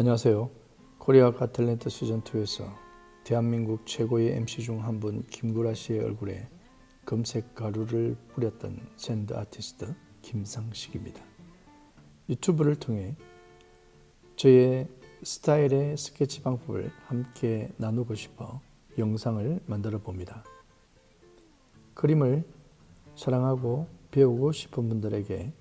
안녕하세요. 코리아 갓 탤런트 시즌2에서 대한민국 최고의 MC 중 한 분 김구라 씨의 얼굴에 금색 가루를 뿌렸던 샌드 아티스트 김상식입니다. 유튜브를 통해 저의 스타일의 스케치 방법을 함께 나누고 싶어 영상을 만들어 봅니다. 그림을 사랑하고 배우고 싶은 분들에게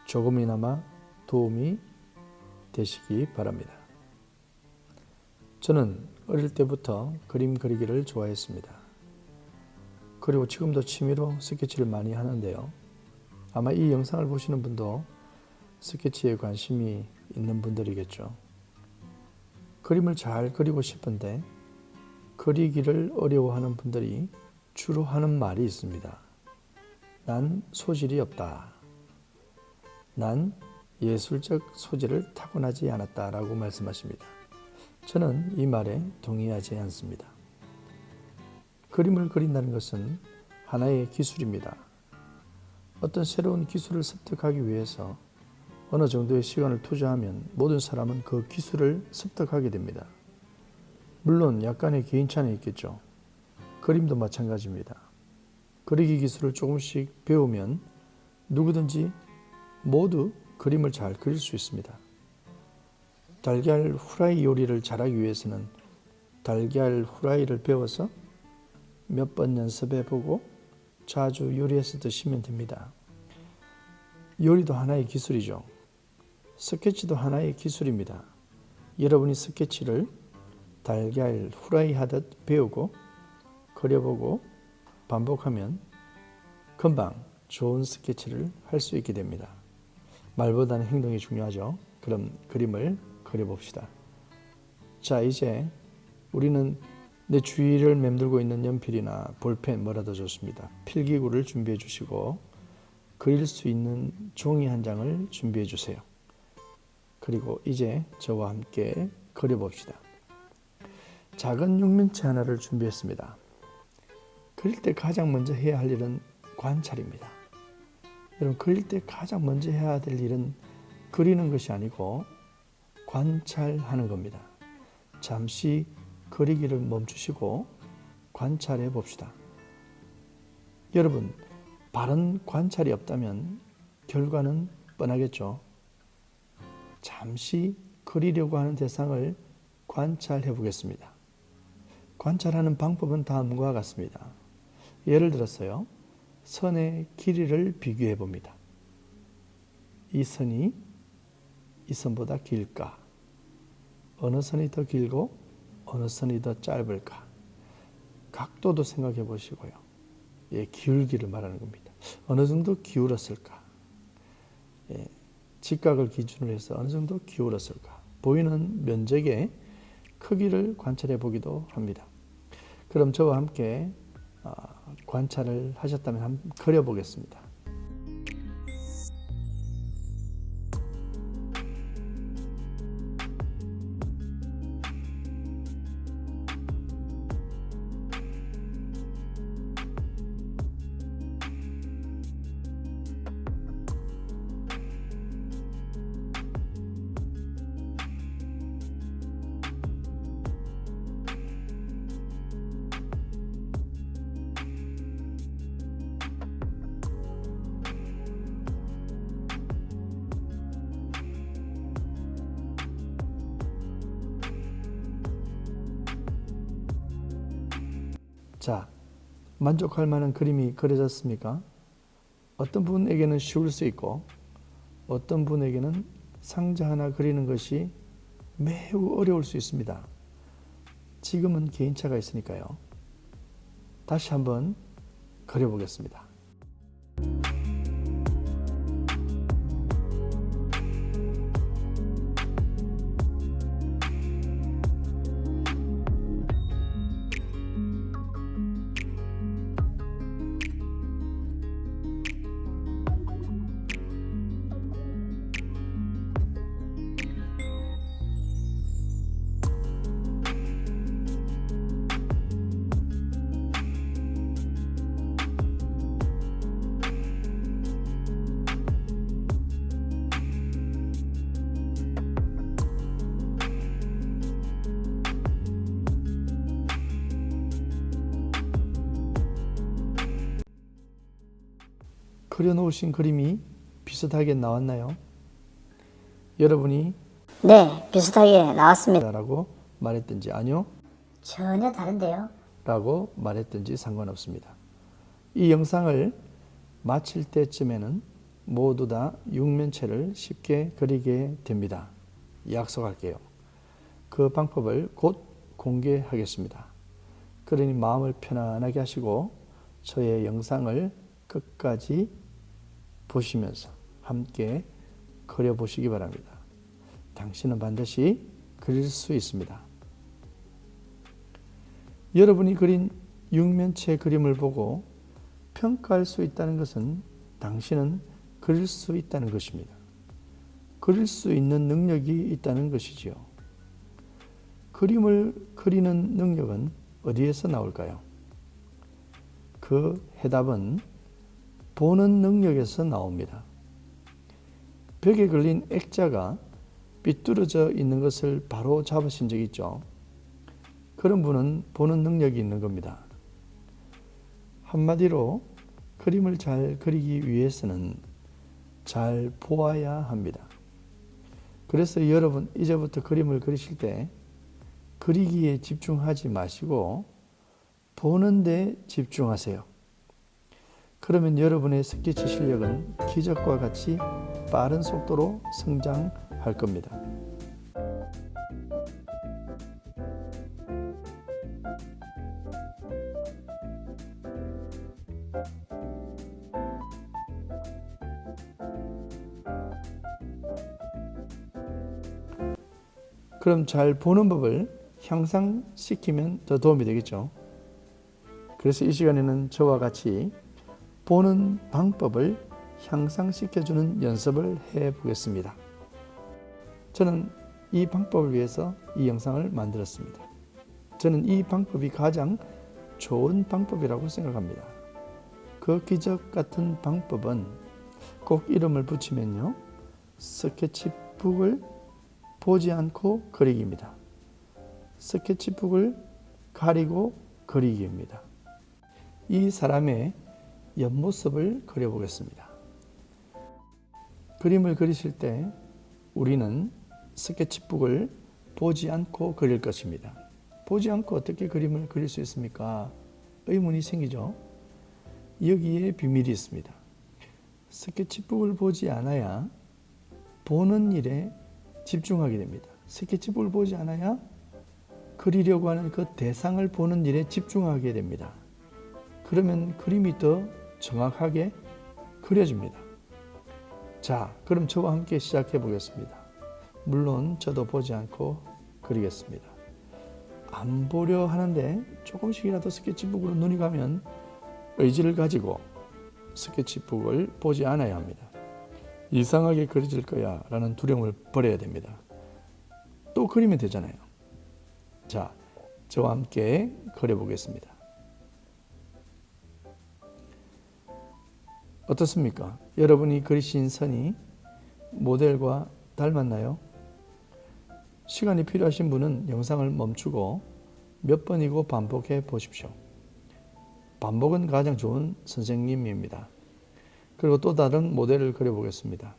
조금이나마 도움이 되시기 바랍니다. 저는 어릴 때부터 그림 그리기를 좋아했습니다. 그리고 지금도 취미로 스케치를 많이 하는데요. 아마 이 영상을 보시는 분도 스케치에 관심이 있는 분들이겠죠. 그림을 잘 그리고 싶은데 그리기를 어려워하는 분들이 주로 하는 말이 있습니다. 난 소질이 없다. 난 예술적 소질을 타고나지 않았다라고 말씀하십니다. 저는 이 말에 동의하지 않습니다. 그림을 그린다는 것은 하나의 기술입니다. 어떤 새로운 기술을 습득하기 위해서 어느 정도의 시간을 투자하면 모든 사람은 그 기술을 습득하게 됩니다. 물론 약간의 개인차는 있겠죠. 그림도 마찬가지입니다. 그리기 기술을 조금씩 배우면 누구든지 모두 그림을 잘 그릴 수 있습니다. 달걀 후라이 요리를 잘하기 위해서는 달걀 후라이를 배워서 몇 번 연습해보고 자주 요리해서 드시면 됩니다. 요리도 하나의 기술이죠. 스케치도 하나의 기술입니다. 여러분이 스케치를 달걀 후라이 하듯 배우고 그려보고 반복하면 금방 좋은 스케치를 할 수 있게 됩니다. 말보다는 행동이 중요하죠. 그럼 그림을 그려봅시다. 자, 이제 우리는 내 주위를 맴돌고 있는 연필이나 볼펜 뭐라도 좋습니다. 필기구를 준비해 주시고 그릴 수 있는 종이 한 장을 준비해 주세요. 그리고 이제 저와 함께 그려봅시다. 작은 육면체 하나를 준비했습니다. 그릴 때 가장 먼저 해야 할 일은 관찰입니다. 여러분, 그릴 때 가장 먼저 해야 될 일은 그리는 것이 아니고 관찰하는 겁니다. 잠시 그리기를 멈추시고 관찰해 봅시다. 여러분, 바른 관찰이 없다면 결과는 뻔하겠죠. 잠시 그리려고 하는 대상을 관찰해 보겠습니다. 관찰하는 방법은 다음과 같습니다. 예를 들어서요. 선의 길이를 비교해 봅니다. 이 선이 이 선보다 길까? 어느 선이 더 길고 어느 선이 더 짧을까? 각도도 생각해 보시고요. 기울기를 말하는 겁니다. 어느 정도 기울었을까? 직각을 기준으로 해서 어느 정도 기울었을까? 보이는 면적의 크기를 관찰해 보기도 합니다. 그럼 저와 함께 관찰을 하셨다면 한번 그려보겠습니다. 자, 만족할 만한 그림이 그려졌습니까? 어떤 분에게는 쉬울 수 있고 어떤 분에게는 상자 하나 그리는 것이 매우 어려울 수 있습니다. 지금은 개인차가 있으니까요. 다시 한번 그려보겠습니다. 그려놓으신 그림이 비슷하게 나왔나요? 여러분이 네, 비슷하게 나왔습니다. 라고 말했든지 아니요 전혀 다른데요. 라고 말했든지 상관없습니다. 이 영상을 마칠 때쯤에는 모두 다 육면체를 쉽게 그리게 됩니다. 약속할게요. 그 방법을 곧 공개하겠습니다. 그러니 마음을 편안하게 하시고 저의 영상을 끝까지 보시면서 함께 그려보시기 바랍니다. 당신은 반드시 그릴 수 있습니다. 여러분이 그린 육면체 그림을 보고 평가할 수 있다는 것은 당신은 그릴 수 있다는 것입니다. 그릴 수 있는 능력이 있다는 것이지요. 그림을 그리는 능력은 어디에서 나올까요? 그 해답은 보는 능력에서 나옵니다. 벽에 걸린 액자가 삐뚤어져 있는 것을 바로 잡으신 적 있죠? 그런 분은 보는 능력이 있는 겁니다. 한마디로 그림을 잘 그리기 위해서는 잘 보아야 합니다. 그래서 여러분 이제부터 그림을 그리실 때 그리기에 집중하지 마시고 보는 데 집중하세요. 그러면 여러분의 스케치 실력은 기적과 같이 빠른 속도로 성장할 겁니다. 그럼 잘 보는 법을 향상시키면 더 도움이 되겠죠. 그래서 이 시간에는 저와 같이 보는 방법을 향상시켜주는 연습을 해보겠습니다. 저는 이 방법을 위해서 이 영상을 만들었습니다. 저는 이 방법이 가장 좋은 방법이라고 생각합니다. 그 기적 같은 방법은 꼭 이름을 붙이면요, 스케치북을 보지 않고 그리기입니다. 스케치북을 가리고 그리기입니다. 이 사람의 옆모습을 그려보겠습니다. 그림을 그리실 때 우리는 스케치북을 보지 않고 그릴 것입니다. 보지 않고 어떻게 그림을 그릴 수 있습니까? 의문이 생기죠? 여기에 비밀이 있습니다. 스케치북을 보지 않아야 보는 일에 집중하게 됩니다. 스케치북을 보지 않아야 그리려고 하는 그 대상을 보는 일에 집중하게 됩니다. 그러면 그림이 더 정확하게 그려집니다. 자, 그럼 저와 함께 시작해 보겠습니다. 물론 저도 보지 않고 그리겠습니다. 안 보려 하는데 조금씩이라도 스케치북으로 눈이 가면 의지를 가지고 스케치북을 보지 않아야 합니다. 이상하게 그려질 거야 라는 두려움을 버려야 됩니다. 또 그리면 되잖아요. 자, 저와 함께 그려보겠습니다. 어떻습니까? 여러분이 그리신 선이 모델과 닮았나요? 시간이 필요하신 분은 영상을 멈추고 몇 번이고 반복해 보십시오. 반복은 가장 좋은 선생님입니다. 그리고 또 다른 모델을 그려보겠습니다.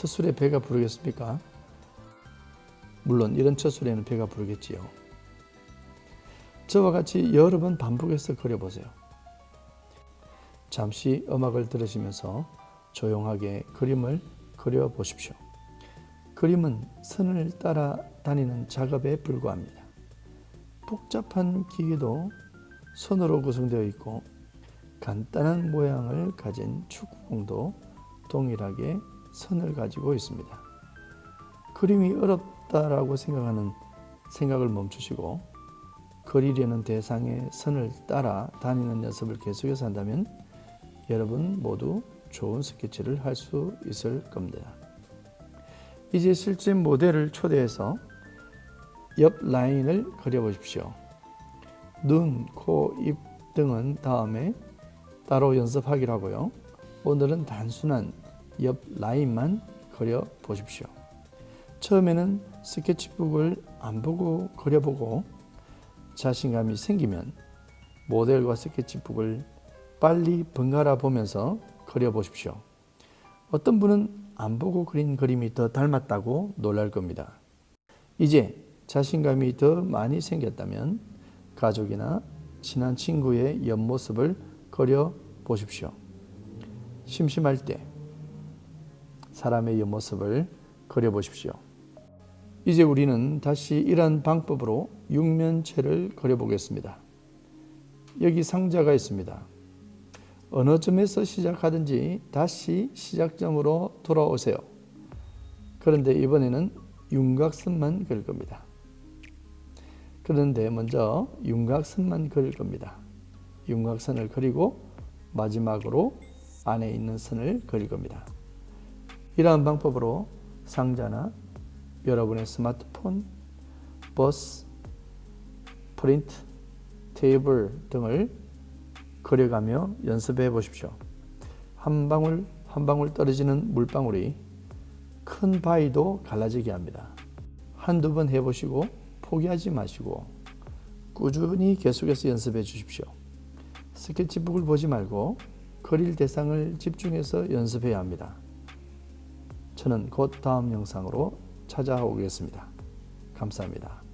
첫 술에 배가 부르겠습니까? 물론 이런 첫 술에는 배가 부르겠지요. 저와 같이 여러 번 반복해서 그려보세요. 잠시 음악을 들으시면서 조용하게 그림을 그려보십시오. 그림은 선을 따라 다니는 작업에 불과합니다. 복잡한 기계도 손으로 구성되어 있고 간단한 모양을 가진 축구공도 동일하게 선을 가지고 있습니다. 그림이 어렵다라고 생각하는 생각을 멈추시고 그리려는 대상의 선을 따라 다니는 연습을 계속해서 한다면 여러분 모두 좋은 스케치를 할 수 있을 겁니다. 이제 실제 모델을 초대해서 옆 라인을 그려보십시오. 눈, 코, 입 등은 다음에 따로 연습하기로 하고요. 오늘은 단순한 옆 라인만 그려보십시오. 처음에는 스케치북을 안 보고 그려보고 자신감이 생기면 모델과 스케치북을 빨리 번갈아 보면서 그려보십시오. 어떤 분은 안 보고 그린 그림이 더 닮았다고 놀랄 겁니다. 이제 자신감이 더 많이 생겼다면 가족이나 친한 친구의 옆모습을 그려보십시오. 심심할 때 사람의 옆모습을 그려보십시오. 이제 우리는 다시 이러한 방법으로 육면체를 그려보겠습니다. 여기 상자가 있습니다. 어느 점에서 시작하든지 다시 시작점으로 돌아오세요. 그런데 이번에는 윤곽선만 그릴 겁니다. 그런데 먼저 윤곽선만 그릴 겁니다. 윤곽선을 그리고 마지막으로 안에 있는 선을 그릴 겁니다. 이러한 방법으로 상자나 여러분의 스마트폰, 버스, 프린트, 테이블 등을 그려가며 연습해 보십시오. 한 방울 한 방울 떨어지는 물방울이 큰 바위도 갈라지게 합니다. 한두 번 해보시고 포기하지 마시고 꾸준히 계속해서 연습해 주십시오. 스케치북을 보지 말고 그릴 대상을 집중해서 연습해야 합니다. 저는 곧 다음 영상으로 찾아오겠습니다. 감사합니다.